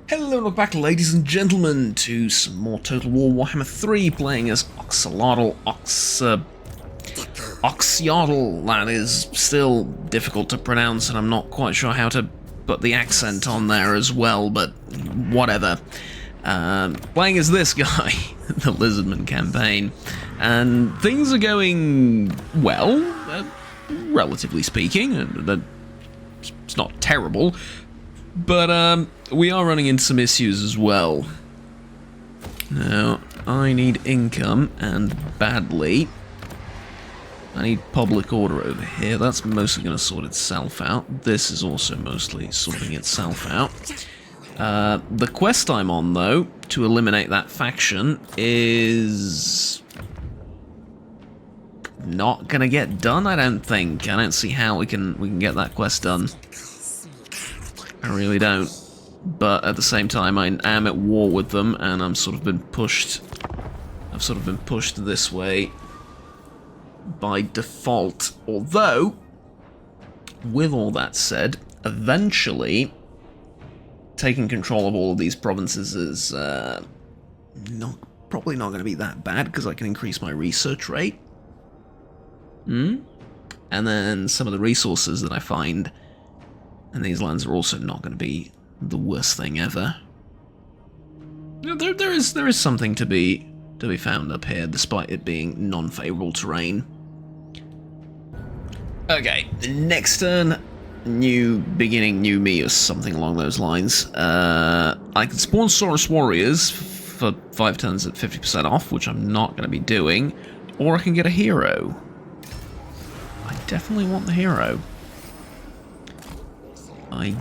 Hello and welcome back, ladies and gentlemen, to some more Total War Warhammer 3, playing as Oxyotl. Oxyotl, that is still difficult to pronounce, and I'm not quite sure how to put the accent on there as well, but whatever. Playing as this guy, the Lizardmen campaign, and things are going well, relatively speaking. It's not terrible. But we are running into some issues as well. Now, I need income, and badly. I need public order over here. That's mostly going to sort itself out. This is also mostly sorting itself out. The quest I'm on, though, to eliminate that faction, is not going to get done, I don't think. I don't see how we can get that quest done. I really don't, but at the same time I am at war with them, and I've sort of been pushed this way by default. Although, with all that said, eventually taking control of all of these provinces is probably not going to be that bad, because I can increase my research rate. And then some of the resources that I find and these lands are also not going to be the worst thing ever. There is something to be found up here, despite it being non-favorable terrain. Okay, next turn, new beginning, new me, or something along those lines. I can spawn Saurus Warriors for 5 turns at 50% off, which I'm not going to be doing, or I can get a hero. I definitely want the hero. I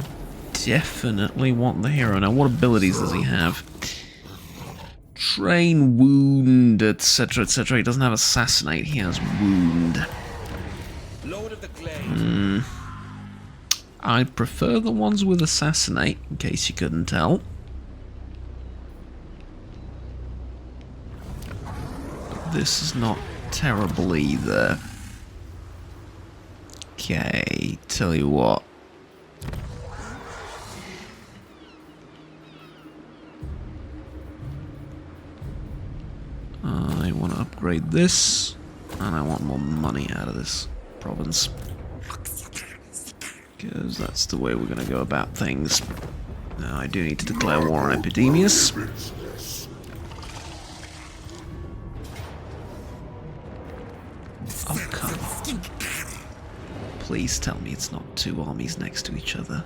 definitely want the hero. Now, what abilities does he have? Train, wound, etc., etc. He doesn't have assassinate, he has wound. I prefer the ones with assassinate, in case you couldn't tell. But this is not terrible either. Okay, tell you what. I want to upgrade this, and I want more money out of this province, because that's the way we're going to go about things. Now, I do need to declare war on Epidemius. Oh, come on. Please tell me it's not 2 armies next to each other.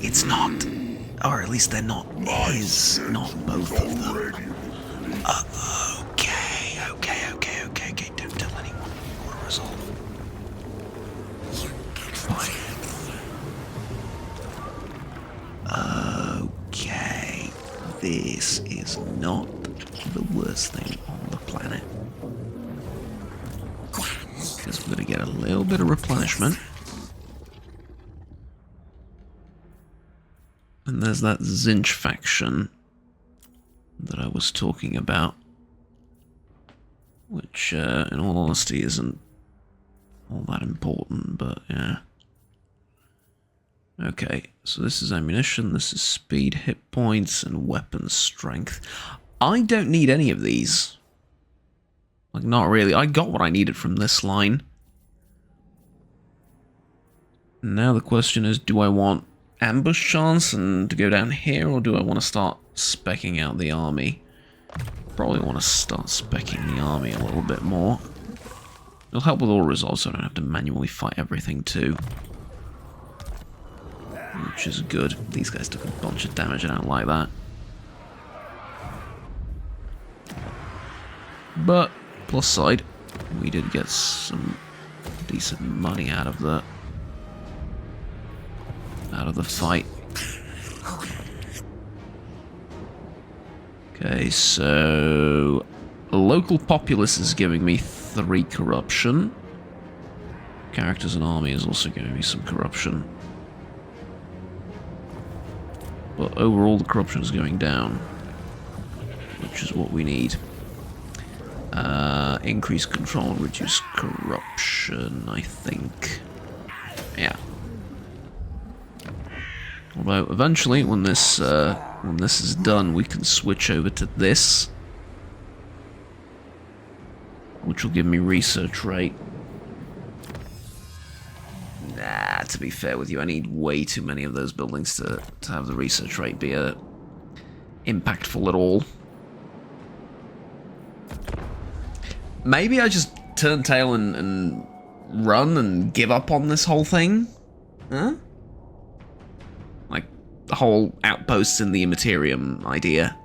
It's not. Or at least they're not his, not both of them. Okay. Don't tell anyone. Order resolve. Okay. This is not the worst thing on the planet. Because we're going to get a little bit of replenishment. And there's that Zinch faction that I was talking about, which, in all honesty, isn't all that important, but yeah. Okay, so this is ammunition, this is speed, hit points, and weapon strength. I don't need any of these. Like, not really. I got what I needed from this line. Now the question is, do I want ambush chance and to go down here, or do I want to start speccing out the army? Probably want to start speccing the army a little bit more. It'll help with all results, so I don't have to manually fight everything too. Which is good. These guys took a bunch of damage, I don't like that. But, plus side, we did get some decent money out of the fight. Okay, so local populace is giving me 3 corruption. Characters and army is also giving me some corruption. But overall the corruption is going down, which is what we need. Increase control, reduce corruption, I think. Yeah. Although eventually, when this is done, we can switch over to this, which will give me research rate. Nah, to be fair with you, I need way too many of those buildings to have the research rate be impactful at all. Maybe I just turn tail and run and give up on this whole thing? Huh? Like, the whole outposts in the Immaterium idea.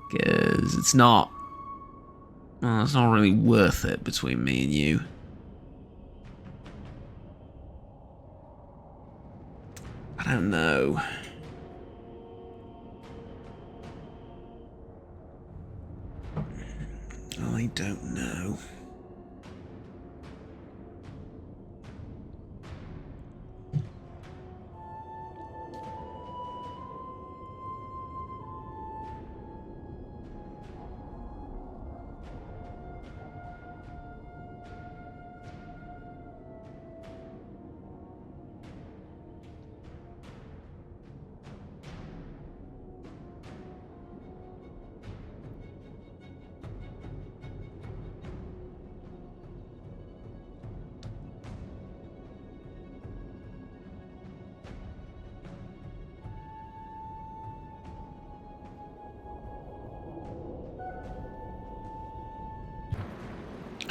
Because it's not... Well, it's not really worth it between me and you. I don't know. I don't know.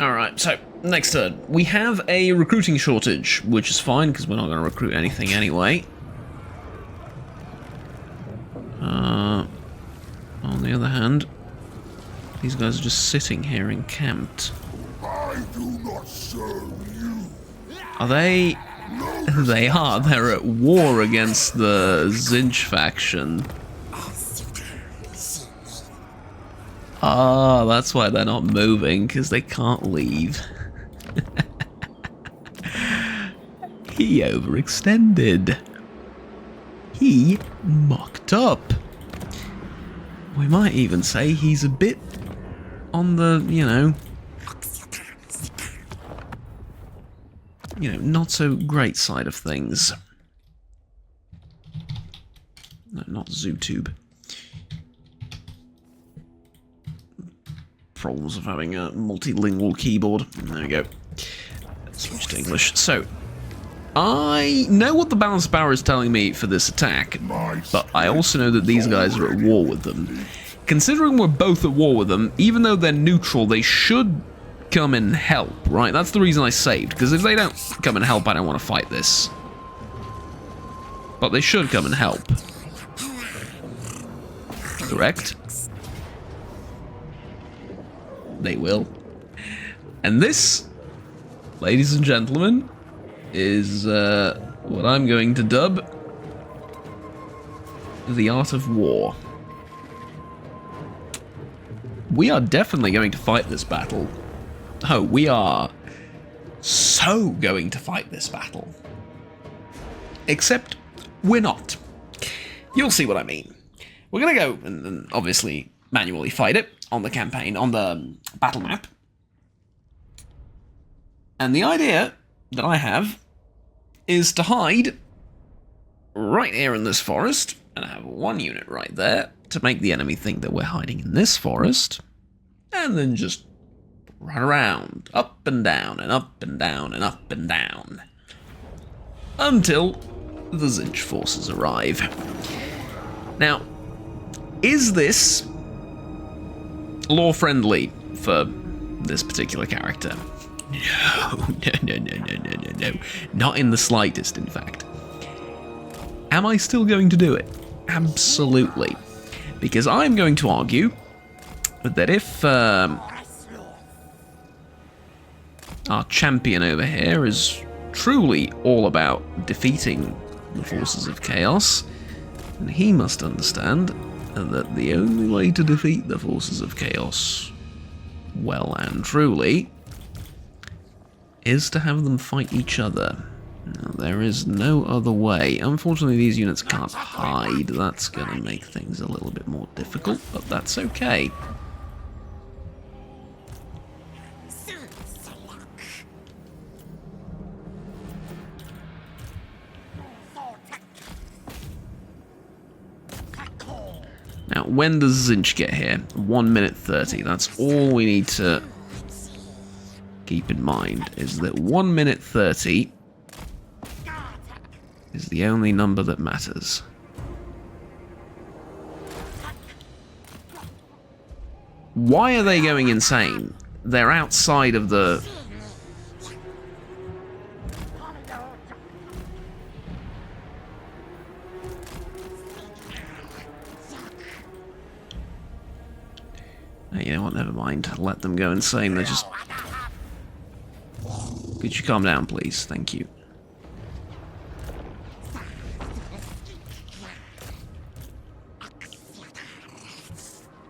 Alright, so, next turn. We have a recruiting shortage, which is fine, because we're not going to recruit anything anyway. On the other hand, these guys are just sitting here encamped. I do not serve you. Are they... They are. They're at war against the Zinch faction. Ah, that's why they're not moving, because they can't leave. He overextended. He mocked up. We might even say he's a bit on the, you know, not so great side of things. No, not ZooTube. Problems of having a multilingual keyboard. There we go. Switch to English. So, I know what the balance power is telling me for this attack, but I also know that these guys are at war with them. Considering we're both at war with them, even though they're neutral, they should come and help, right? That's the reason I saved, because if they don't come and help, I don't want to fight this. But they should come and help. Correct? They will. And this, ladies and gentlemen, is what I'm going to dub the art of war. We are definitely going to fight this battle. Oh, we are so going to fight this battle. Except we're not. You'll see what I mean. We're going to go and obviously manually fight it on the campaign, on the battle map. And the idea that I have is to hide right here in this forest, and I have one unit right there to make the enemy think that we're hiding in this forest, and then just run around, up and down, and up and down, and up and down, until the Zinch forces arrive. Now, is this lore-friendly for this particular character? No. Not in the slightest, in fact. Am I still going to do it? Absolutely. Because I'm going to argue that if our champion over here is truly all about defeating the forces of chaos, then he must understand that the only way to defeat the forces of chaos, well and truly, is to have them fight each other. Now, there is no other way. Unfortunately, these units can't hide. That's going to make things a little bit more difficult, but that's okay. Now, when does Zinch get here? 1 minute 30. That's all we need to keep in mind, is that 1 minute 30 is the only number that matters. Why are they going insane? They're outside of the... You know what, never mind. Let them go insane. They're just... Could you calm down, please? Thank you.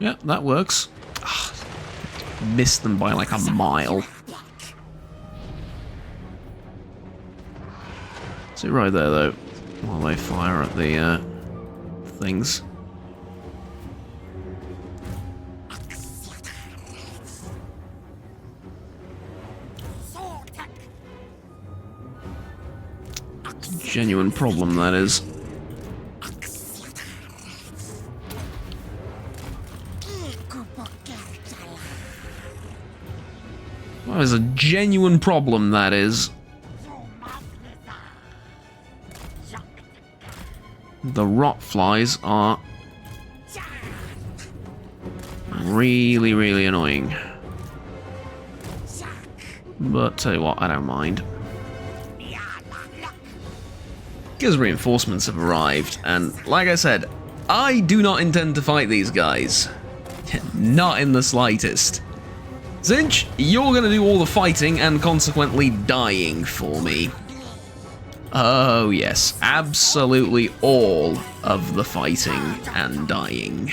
Yeah, that works. Ugh, missed them by like a mile. Sit right there, though, while they fire at the things. Genuine problem, that is. That is a genuine problem, that is. The rot flies are really, really annoying. But tell you what, I don't mind. Because reinforcements have arrived, and like I said, I do not intend to fight these guys. Not in the slightest. Zinch, you're gonna do all the fighting and consequently dying for me. Oh yes, absolutely all of the fighting and dying.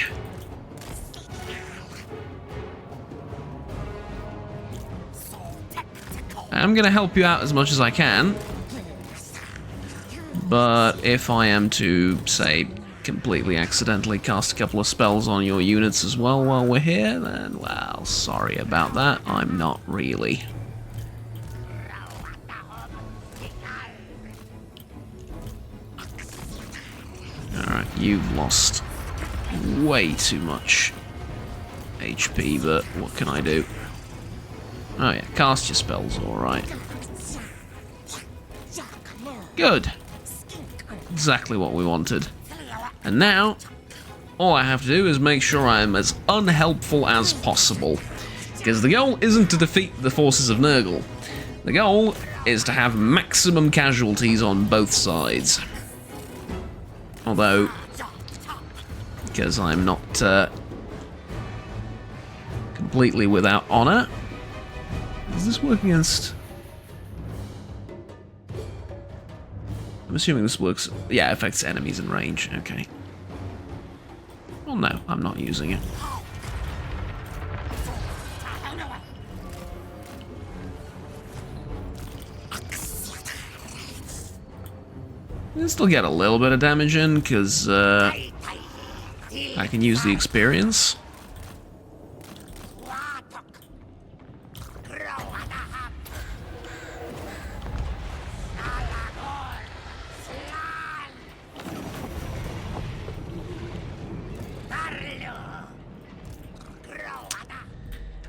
I'm gonna help you out as much as I can. But if I am to, say, completely accidentally cast a couple of spells on your units as well while we're here, then, well, sorry about that. I'm not really. Alright, you've lost way too much HP, but what can I do? Oh yeah, cast your spells, alright. Good. Exactly what we wanted. And now, all I have to do is make sure I'm as unhelpful as possible. Because the goal isn't to defeat the forces of Nurgle. The goal is to have maximum casualties on both sides. Although, because I'm not completely without honor. Does this work against... I'm assuming this works... Yeah, affects enemies in range. Okay. Well, no, I'm not using it. I'll still get a little bit of damage in, because I can use the experience.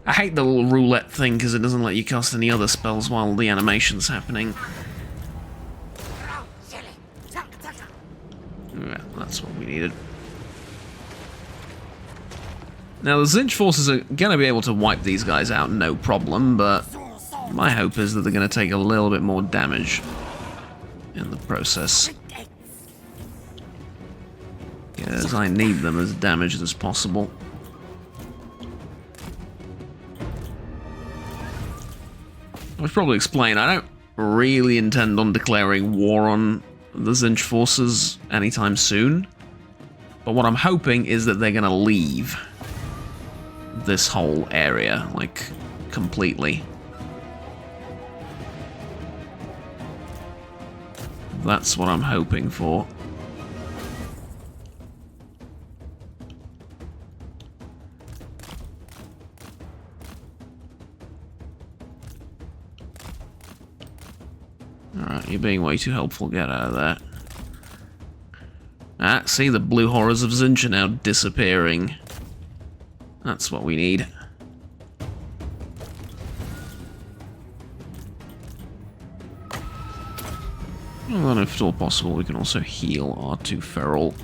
I hate the little roulette thing because it doesn't let you cast any other spells while the animation's happening. Yeah, that's what we needed. Now the Zinch forces are going to be able to wipe these guys out no problem, but my hope is that they're going to take a little bit more damage in the process. Because I need them as damaged as possible. I should probably explain, I don't really intend on declaring war on the Zinch forces anytime soon. But what I'm hoping is that they're going to leave this whole area, like, completely. That's what I'm hoping for. Alright, you're being way too helpful. Get out of that. Ah, see, the blue horrors of Zinch are now disappearing. That's what we need. And then, if at all possible, we can also heal our two feral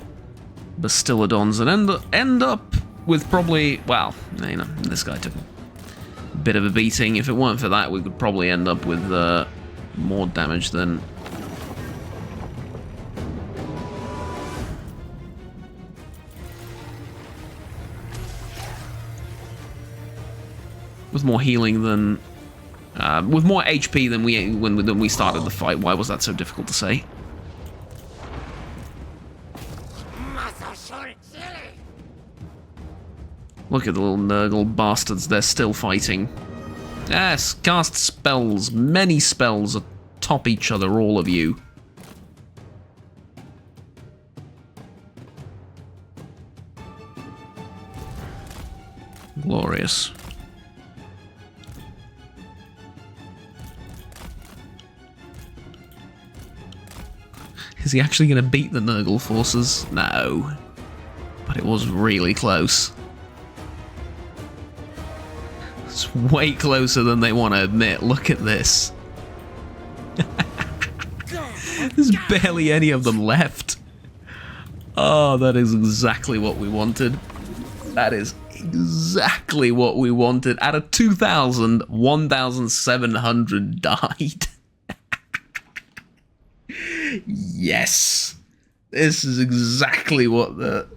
Bastillodons and end up with probably, well, you know, this guy took a bit of a beating. If it weren't for that, we could probably end up with more damage than... with more healing than... with more HP than we started the fight. Why was that so difficult to say? Look at the little Nurgle bastards, they're still fighting. Yes, cast spells, many spells atop each other, all of you. Glorious. Is he actually going to beat the Nurgle forces? No. But it was really close. It's way closer than they want to admit. Look at this. There's barely any of them left. Oh, that is exactly what we wanted. That is exactly what we wanted. Out of 2,000, 1,700 died. Yes. This is exactly what the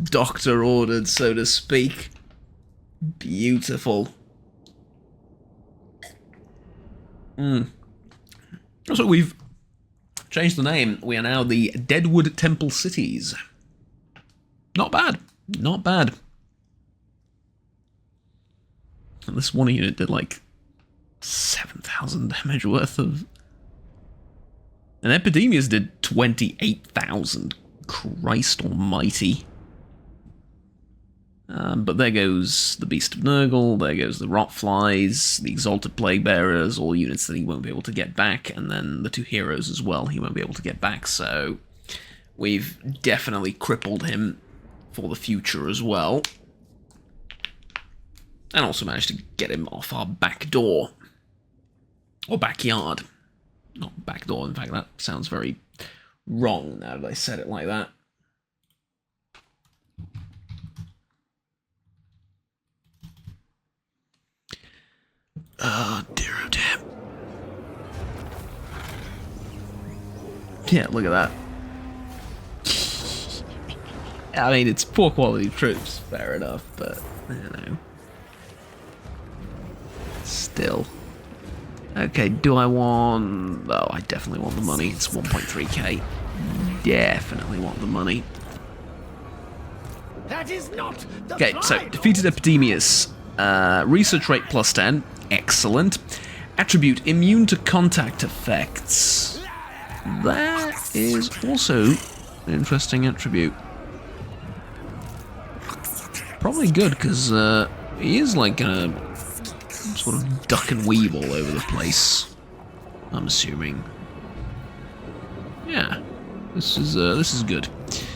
doctor ordered, so to speak. Beautiful. So we've changed the name. We are now the Deadwood Temple Cities. Not bad. Not bad. And this one unit did like 7,000 damage worth of... And Epidemias did 28,000. Christ almighty. But there goes the Beast of Nurgle, there goes the Rotflies, the Exalted Plague Bearers, all units that he won't be able to get back, and then the two heroes as well he won't be able to get back, so we've definitely crippled him for the future as well. And also managed to get him off our back door. Or backyard. Not back door, in fact that sounds very wrong now that I said it like that. Oh dear, oh dear. Yeah, look at that. I mean, it's poor quality troops, fair enough, but, you know. Still. Okay, do I want... Oh, I definitely want the money. It's 1.3k. Definitely want the money. That is not the Okay, so, defeated Epidemius. Research rate plus 10. Excellent. Attribute, immune to contact effects. That is also an interesting attribute. Probably good, because he is like a sort of duck and weave all over the place, I'm assuming. Yeah, this is good.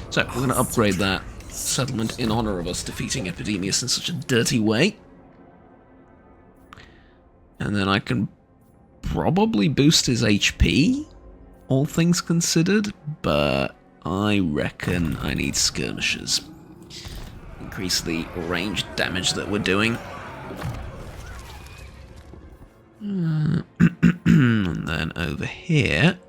So, we're going to upgrade that settlement in honor of us defeating Epidemius in such a dirty way. And then I can probably boost his HP, all things considered, but I reckon I need skirmishers. Increase the ranged damage that we're doing. And then over here...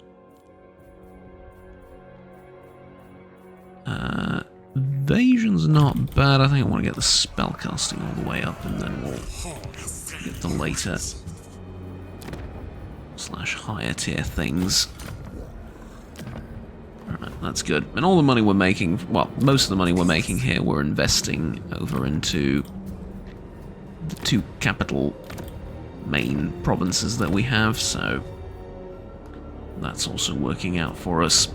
evasion's not bad. I think I want to get the spellcasting all the way up, and then we'll get the later / higher tier things. Alright, that's good. And all the money we're making, well, most of the money we're making here, we're investing over into the two capital main provinces that we have, so that's also working out for us.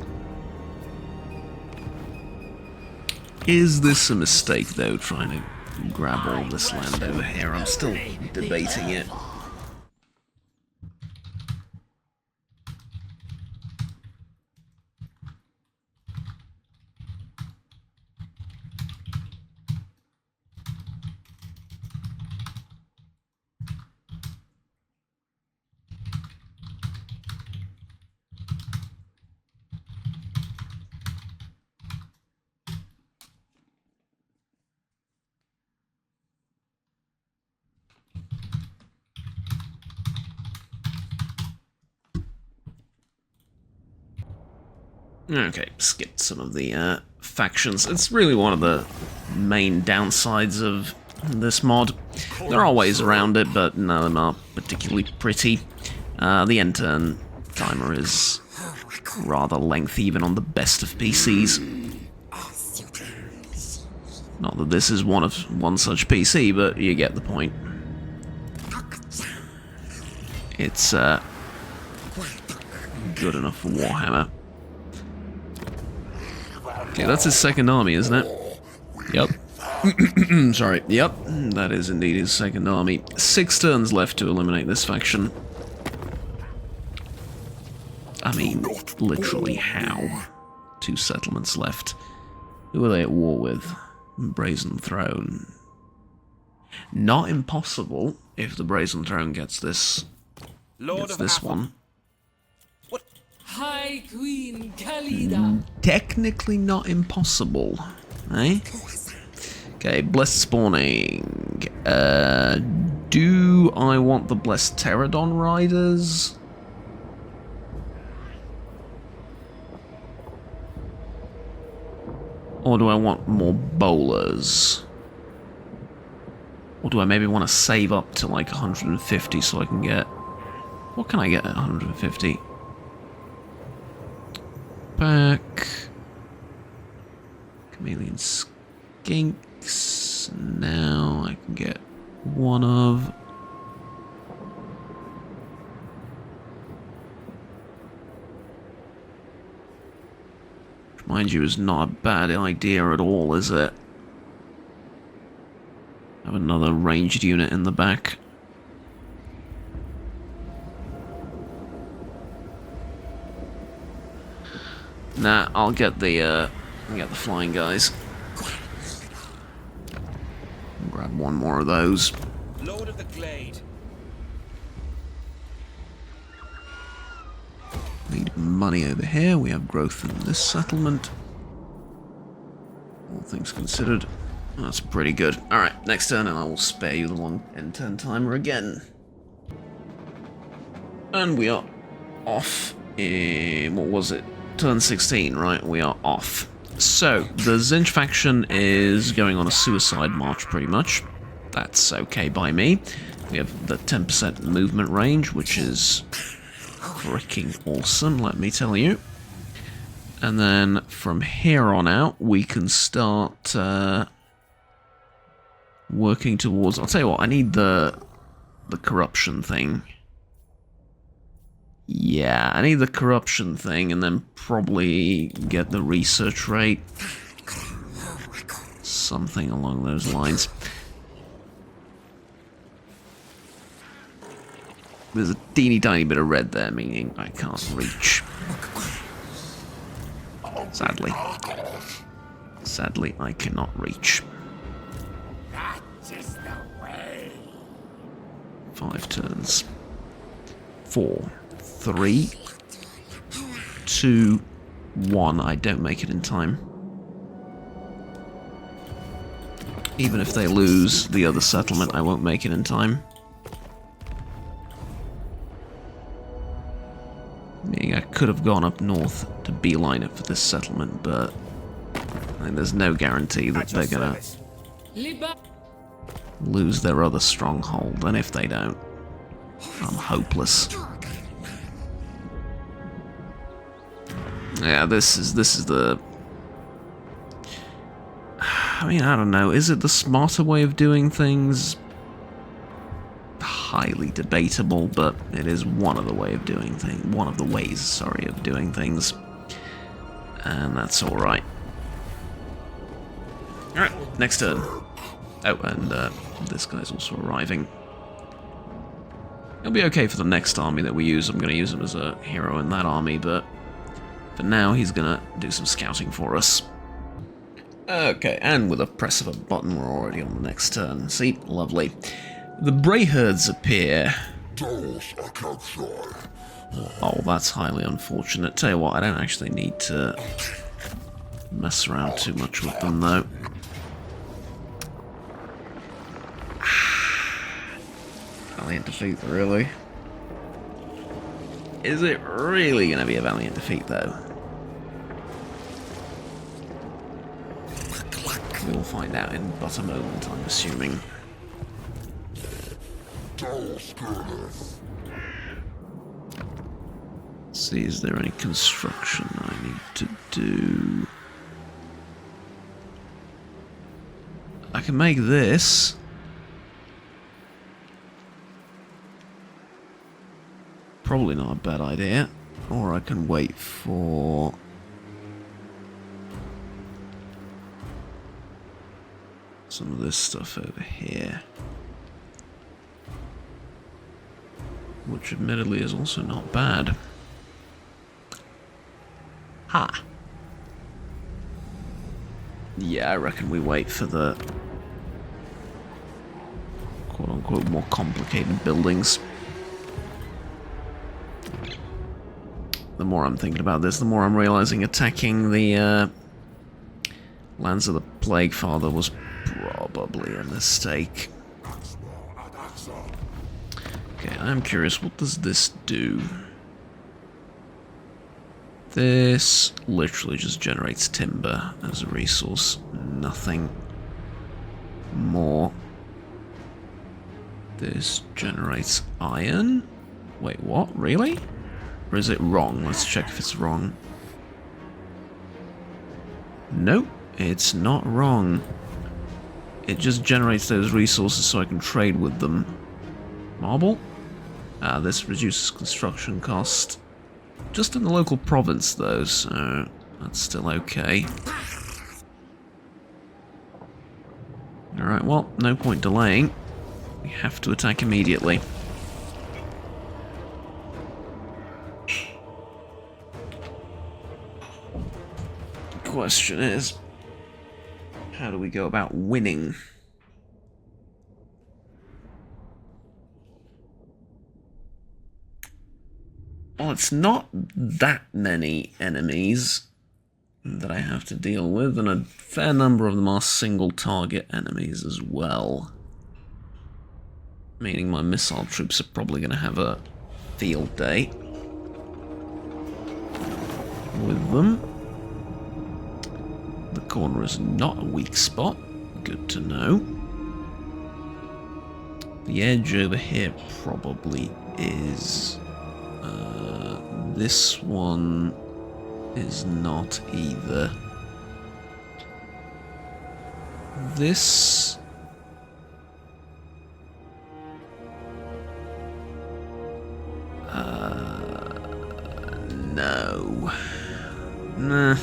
Is this a mistake, though, trying to grab all this land over here? I'm still debating it. Okay, skip some of the factions. It's really one of the main downsides of this mod. There are ways around it, but none of them are particularly pretty. The end turn timer is rather lengthy, even on the best of PCs. Not that this is one such PC, but you get the point. It's good enough for Warhammer. Okay, that's his second army, isn't it? Yep. Sorry, yep, that is indeed his second army. 6 turns left to eliminate this faction. I mean, literally how? 2 settlements left. Who are they at war with? Brazen Throne. Not impossible if the Brazen Throne gets this one. High Queen Khalida. Technically not impossible, eh? Okay, Blessed Spawning. Do I want the Blessed Pterodon Riders? Or do I want more bowlers? Or do I maybe want to save up to like 150 so I can get... What can I get at 150? Back. Chameleon Skinks. Now I can get one of... Which, mind you, is not a bad idea at all, is it? Have another ranged unit in the back. Nah, I'll get the flying guys. Grab one more of those. Lord of the Glade. Need money over here. We have growth in this settlement. All things considered, that's pretty good. Alright, next turn, and I will spare you the long end turn timer again. And we are off in... what was it? Turn 16, right? We are off. So, the Zinch faction is going on a suicide march, pretty much. That's okay by me. We have the 10% movement range, which is freaking awesome, let me tell you. And then, from here on out, we can start working towards... I'll tell you what, I need the corruption thing. Yeah, I need the corruption thing, and then probably get the research rate. Something along those lines. There's a teeny tiny bit of red there, meaning I can't reach. Sadly. Sadly, I cannot reach. That is the way. 5 turns. 4, 3, 2, 1. I don't make it in time. Even if they lose the other settlement, I won't make it in time. Meaning I could have gone up north to beeline it for this settlement, but I think there's no guarantee that they're gonna lose their other stronghold, and if they don't, I'm hopeless. Yeah, this is the... I mean, I don't know. Is it the smarter way of doing things? Highly debatable, but it is one of the ways, sorry, of doing things. And that's alright. Alright, next turn. Oh, and this guy's also arriving. He'll be okay for the next army that we use. I'm going to use him as a hero in that army, but for now he's going to do some scouting for us. Okay, and with a press of a button we're already on the next turn. See? Lovely. The Brayherds appear. Oh, that's highly unfortunate. Tell you what, I don't actually need to mess around too much with them, though. Valiant defeat, really? Is it really going to be a valiant defeat, though? We will find out in but a moment, I'm assuming. See, is there any construction I need to do? I can make this. Probably not a bad idea. Or I can wait for... some of this stuff over here. Which admittedly is also not bad. Ha! Yeah, I reckon we wait for the quote-unquote more complicated buildings. The more I'm thinking about this, the more I'm realizing attacking the lands of the Plague Father was probably a mistake. Okay, I'm curious, what does this do? This literally just generates timber as a resource, nothing more. This generates iron? Wait, what? Really? Or is it wrong? Let's check if it's wrong. Nope, it's not wrong. It just generates those resources so I can trade with them. Marble? This reduces construction cost. Just in the local province, though, so that's still okay. Alright, well, no point delaying. We have to attack immediately. The question is, how do we go about winning? Well, it's not that many enemies that I have to deal with, and a fair number of them are single-target enemies as well. Meaning my missile troops are probably going to have a field day with them. The corner is not a weak spot. Good to know. The edge over here probably is... this one is not either. This... no. Nah.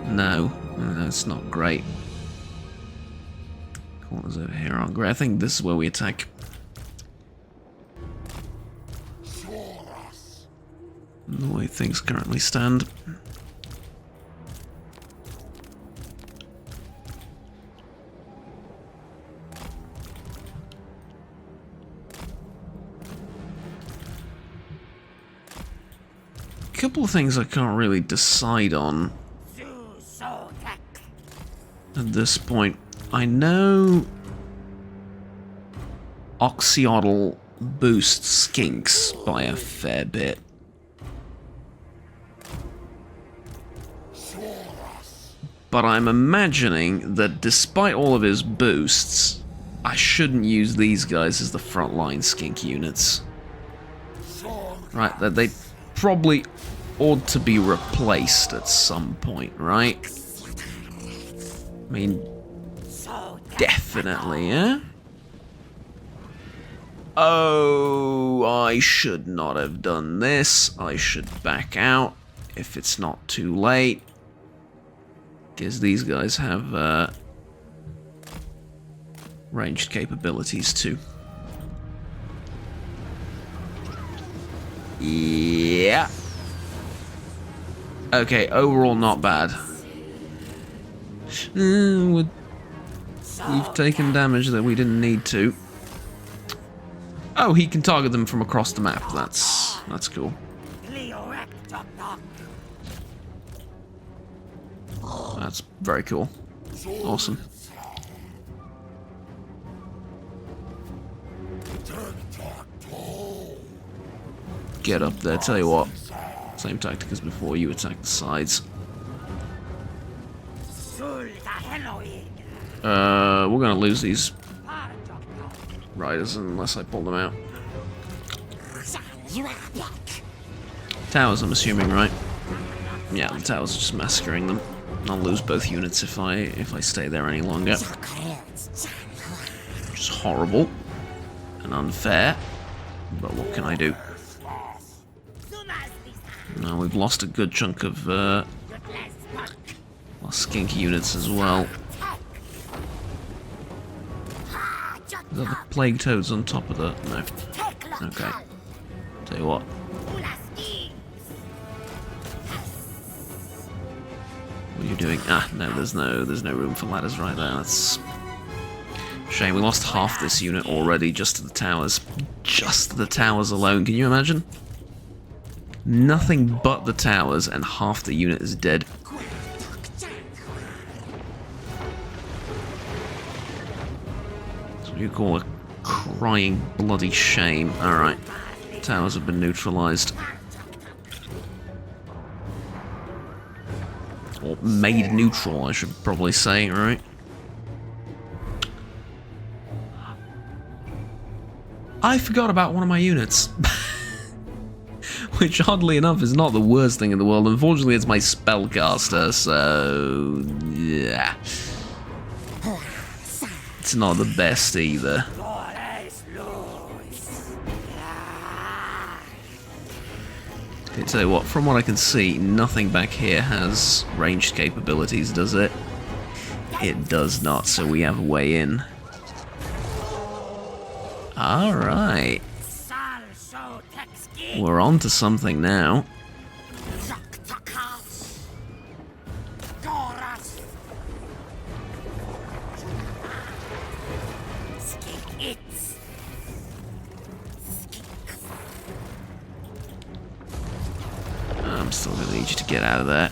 No. That's not great. Corners over here aren't great. I think this is where we attack. The way things currently stand. A couple of things I can't really decide on at this point. I know Oxyotl boosts skinks by a fair bit. But I'm imagining that despite all of his boosts, I shouldn't use these guys as the frontline skink units. Right, that they probably ought to be replaced at some point, right? I mean, definitely, yeah? Oh, I should not have done this. I should back out if it's not too late. Because these guys have ranged capabilities too. Yeah. Okay, overall not bad. We've taken damage that we didn't need to. Oh, he can target them from across the map. That's cool. That's very cool. Awesome. Get up there, tell you what. Same tactic as before, you attack the sides. We're gonna lose these riders unless I pull them out. Towers, I'm assuming, right? Yeah, the towers are just massacring them. I'll lose both units if I stay there any longer. Which is horrible and unfair, but what can I do? Now we've lost a good chunk of skink units as well. Is that the plague toads on top of that? No. Okay. Tell you what. What are you doing? Ah, no, there's no room for ladders right there. That's shame. We lost half this unit already just to the towers. Just the towers alone. Can you imagine? Nothing but the towers and half the unit is dead. That's what you call a crying bloody shame. Alright. Towers have been neutralized. Or made neutral, I should probably say, right? I forgot about one of my units. Which, oddly enough, is not the worst thing in the world. Unfortunately, it's my spellcaster, so... yeah. It's not the best either. Okay, tell you what, from what I can see, nothing back here has ranged capabilities, does it? It does not, so we have a way in. Alright. We're on to something now. I'm still gonna need you to get out of there.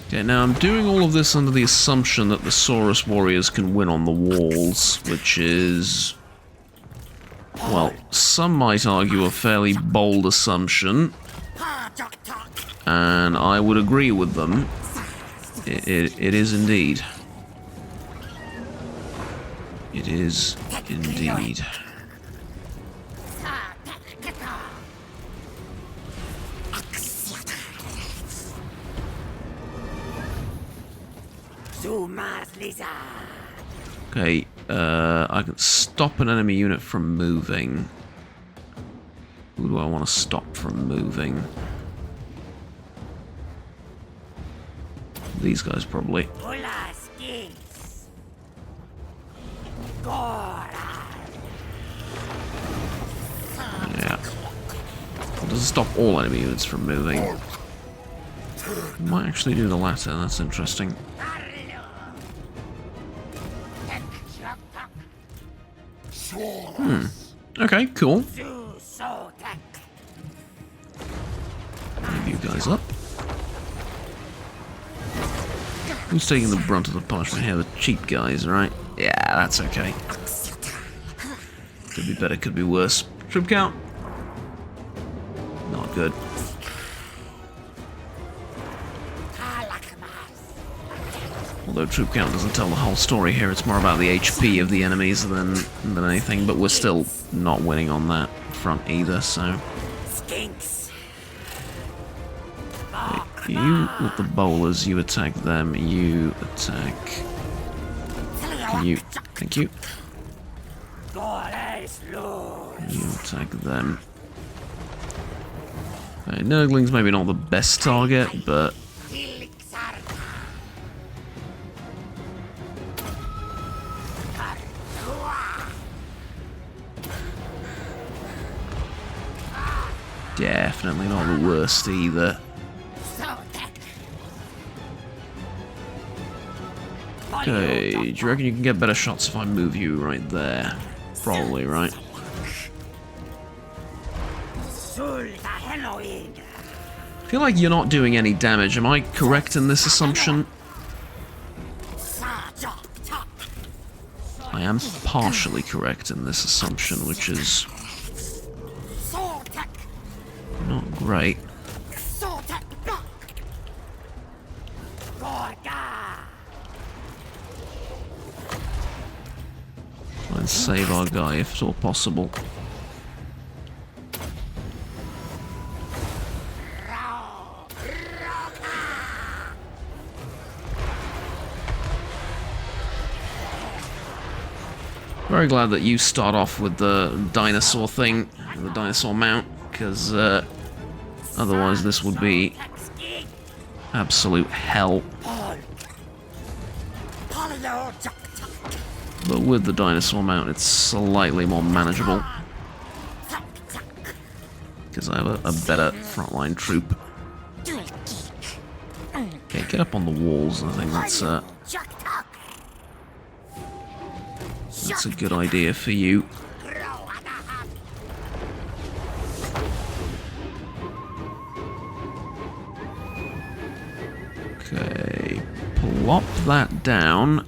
Okay, now I'm doing all of this under the assumption that the Saurus warriors can win on the walls, which is, well, some might argue a fairly bold assumption, and I would agree with them. It is indeed. It is indeed. Okay, I can stop an enemy unit from moving. Who do I want to stop from moving? These guys, probably. Yeah. It doesn't stop all enemy units from moving. Might actually do the latter, that's interesting. Okay, cool. Move you guys up. Who's taking the brunt of the punishment here? The cheap guys, right? Yeah, that's okay. Could be better, could be worse. Troop count. Not good. Although troop count doesn't tell the whole story here, it's more about the HP of the enemies than anything, but we're still not winning on that front either, so... You with the bowlers, you attack them, you attack... You, thank you. You attack them. Okay, Nurgling's maybe not the best target, but... definitely not the worst either. Okay, do you reckon you can get better shots if I move you right there? Probably, right? I feel like you're not doing any damage. Am I correct in this assumption? I am partially correct in this assumption, which is not great. Try and save our guy if at all possible. Very glad that you start off with the dinosaur thing, the dinosaur mount, because otherwise this would be absolute hell. But with the dinosaur mount, it's slightly more manageable, because I have a better frontline troop. Okay, get up on the walls. I think that's a good idea for you. Okay, plop that down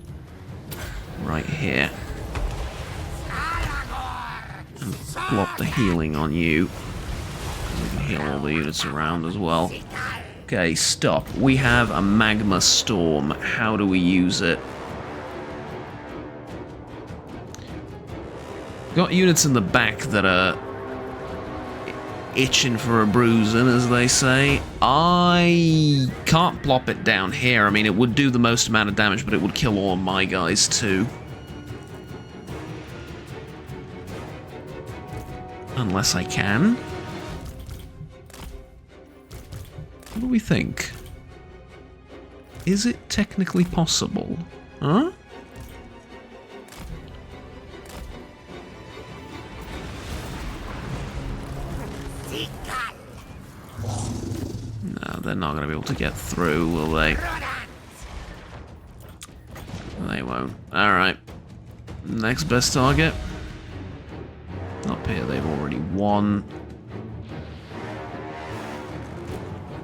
right here. And plop the healing on you. We can heal all the units around as well. Okay, stop. We have a magma storm. How do we use it? Got units in the back that are itching for a bruising, as they say. I can't plop it down here. I mean, it would do the most amount of damage, but it would kill all my guys too. Unless I can. What do we think? Is it technically possible? Huh? No, they're not going to be able to get through, will they? They won't. Alright. Next best target. Up here, they've already won.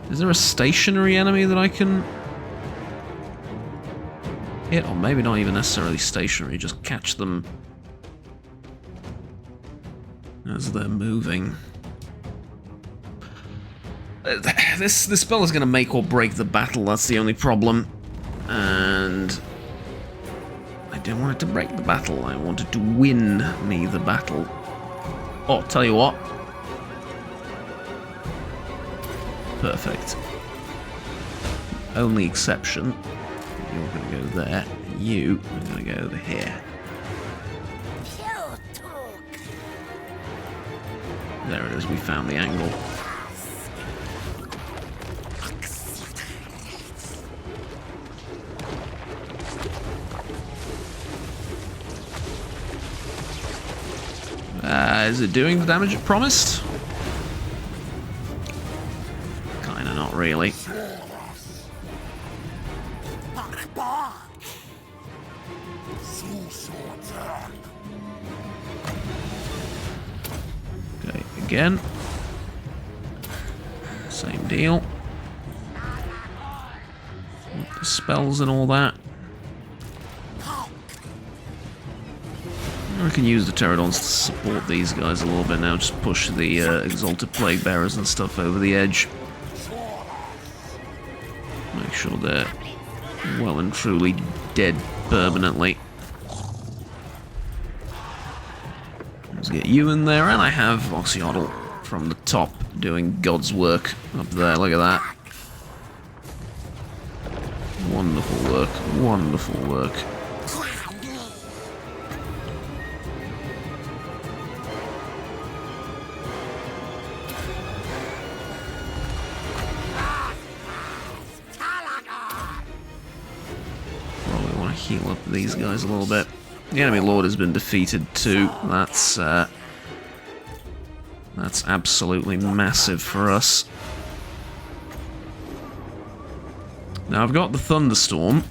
Is there a stationary enemy that I can hit? Or maybe not even necessarily stationary, just catch them as they're moving. This spell is going to make or break the battle, that's the only problem. And I didn't want it to break the battle, I wanted to win me the battle. Oh, tell you what. Perfect. Only exception, you're going to go there, and you are going to go over here. There it is, we found the angle. Is it doing the damage it promised? Kinda not really. Okay, again. Same deal. With the spells and all that. I can use the pterodons to support these guys a little bit now, just push the exalted plague bearers and stuff over the edge. Make sure they're well and truly dead permanently. Let's get you in there, and I have Oxyotl from the top doing God's work up there, look at that. Wonderful work, wonderful work. Heal up these guys a little bit. The enemy lord has been defeated too. That's absolutely massive for us. Now I've got the thunderstorm.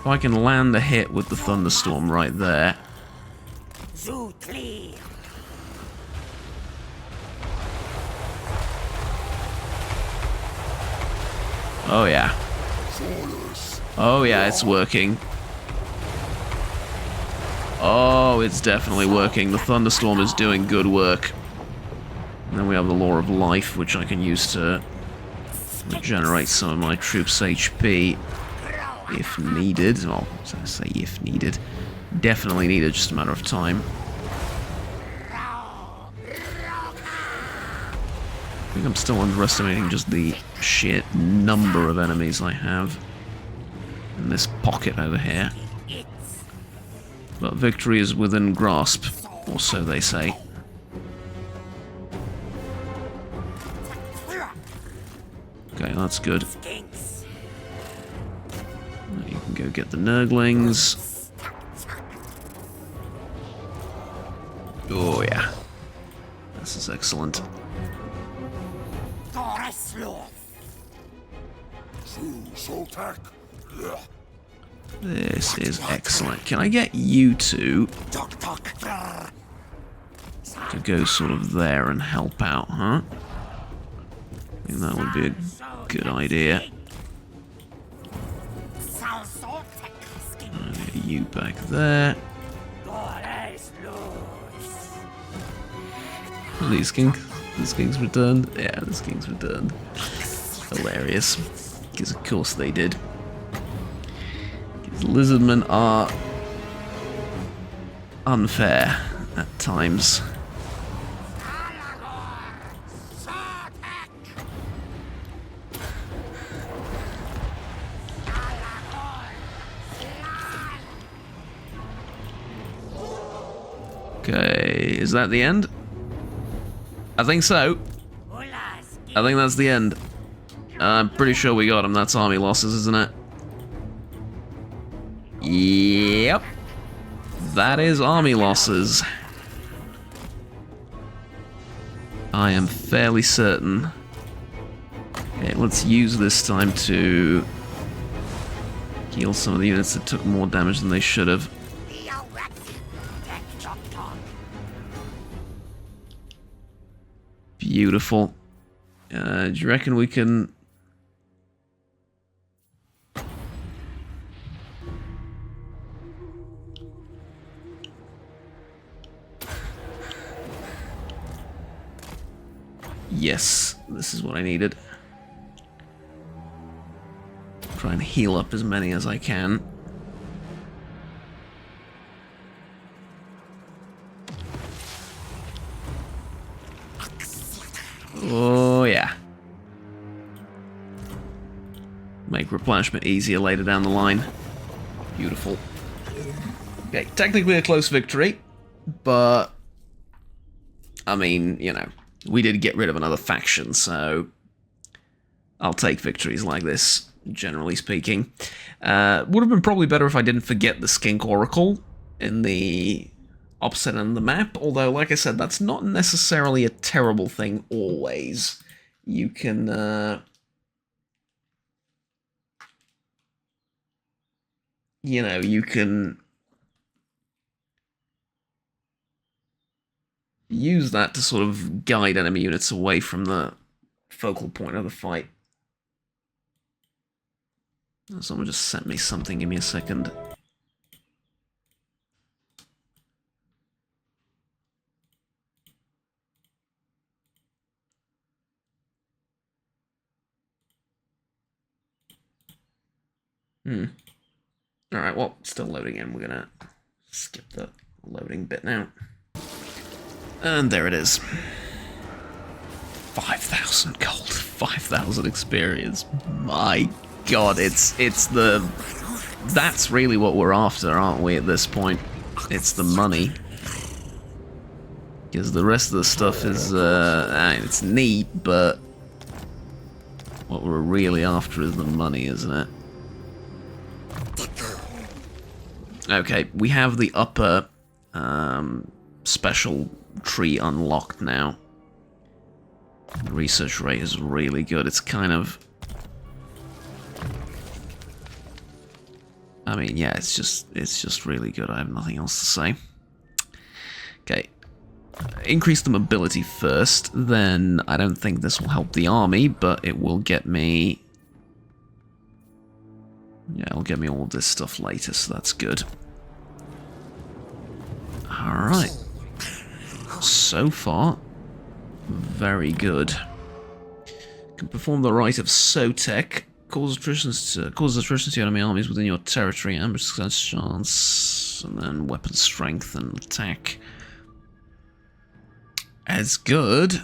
If I can land a hit with the thunderstorm right there. Oh yeah. Oh yeah, it's working. Oh, it's definitely working. The thunderstorm is doing good work. And then we have the Law of Life, which I can use to regenerate some of my troops' HP if needed. Well, I say if needed. Definitely needed, just a matter of time. I think I'm still underestimating just the sheer number of enemies I have in this pocket over here. But victory is within grasp, or so they say. Okay, that's good. You can go get the Nurglings. Oh yeah. This is excellent. This is excellent. Can I get you two to go sort of there and help out, huh? I think that would be a good idea. I'll get you back there. Oh, these skinks returned. Yeah, the skinks returned. Hilarious. Because of course they did. Lizardmen are unfair at times. Okay, is that the end? I think so. I think that's the end. I'm pretty sure we got him. That's army losses, isn't it? Yep. That is army losses. I am fairly certain. Okay, let's use this time to heal some of the units that took more damage than they should have. Beautiful. Do you reckon we can... Yes, this is what I needed. Try and heal up as many as I can. Oh, yeah. Make replenishment easier later down the line. Beautiful. Okay, technically a close victory, but... I mean, you know, we did get rid of another faction, so... I'll take victories like this, generally speaking. Would have been probably better if I didn't forget the Skink Oracle in the opposite end of the map, although, like I said, that's not necessarily a terrible thing always. You can, you know, you can use that to sort of guide enemy units away from the focal point of the fight. Someone just sent me something, give me a second. Alright, well, still loading in. We're gonna skip the loading bit now. And there it is. 5,000 gold, 5,000 experience. My god, it's the... That's really what we're after, aren't we, at this point? It's the money. Because the rest of the stuff is, it's neat, but... What we're really after is the money, isn't it? Okay, we have the upper special tree unlocked now. The research rate is really good. It's kind of... I mean, yeah, it's just really good. I have nothing else to say. Okay. Increase the mobility first, then I don't think this will help the army, but it will get me... Yeah, it'll get me all of this stuff later, so that's good. Alright. So far, very good. Can perform the rite of Sotek. Causes attrition to enemy armies within your territory. Ambush success chance. And then weapon strength and attack. As good.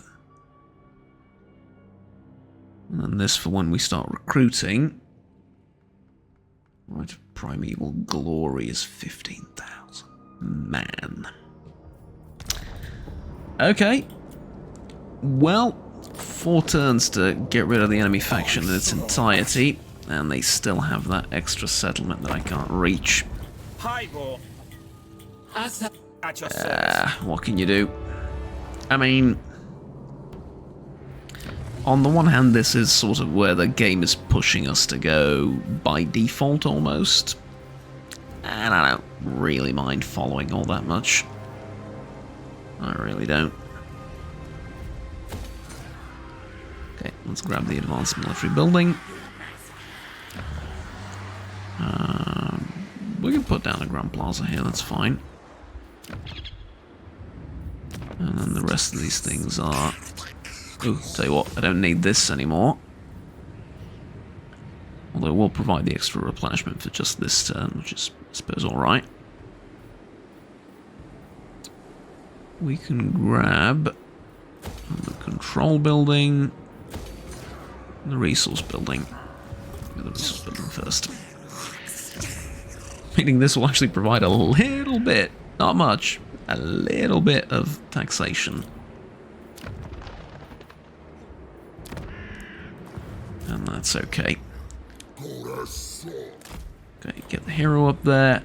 And this for when we start recruiting. Right, Primeval Glory is 15,000. Man. Okay. Well, 4 turns to get rid of the enemy faction in its entirety, and they still have that extra settlement that I can't reach. Highball. At your service. What can you do? I mean, on the one hand, this is sort of where the game is pushing us to go by default, almost. And I don't really mind following all that much. I really don't. Okay, let's grab the advanced military building. We can put down a Grand Plaza here, that's fine. And then the rest of these things are... Ooh, tell you what, I don't need this anymore. Although we'll provide the extra replenishment for just this turn, which is, I suppose, alright. We can grab the control building, and the resource building. The resource building first. Meaning this will actually provide a little bit, not much, a little bit of taxation. And that's okay. Okay, get the hero up there.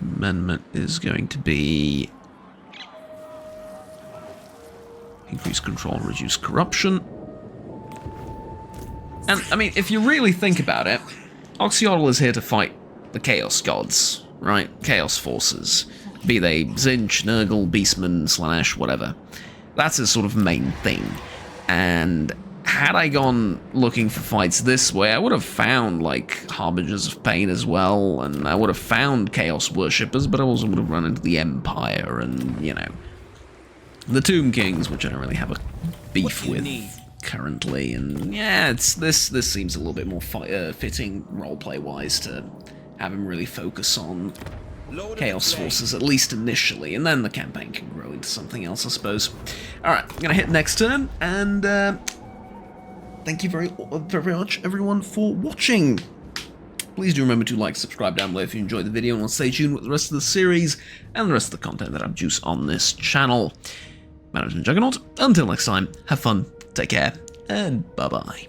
Amendment is going to be increase control, reduce corruption. And, I mean, if you really think about it, Oxyotl is here to fight the Chaos Gods, right? Chaos Forces. Be they Zinch, Nurgle, Beastmen, Slanesh, whatever. That's his sort of main thing. And had I gone looking for fights this way, I would have found, like, Harbingers of Pain as well, and I would have found Chaos Worshippers, but I also would have run into the Empire and, you know, the Tomb Kings, which I don't really have a beef with currently. And yeah, this seems a little bit more fitting roleplay-wise to have him really focus on Chaos Forces, at least initially, and then the campaign can grow into something else, I suppose. Alright, I'm gonna hit next turn, and thank you very much, everyone, for watching. Please do remember to like, subscribe down below if you enjoyed the video, and we'll stay tuned with the rest of the series and the rest of the content that I produce on this channel. My name is Juggernaut. Until next time, have fun, take care, and bye-bye.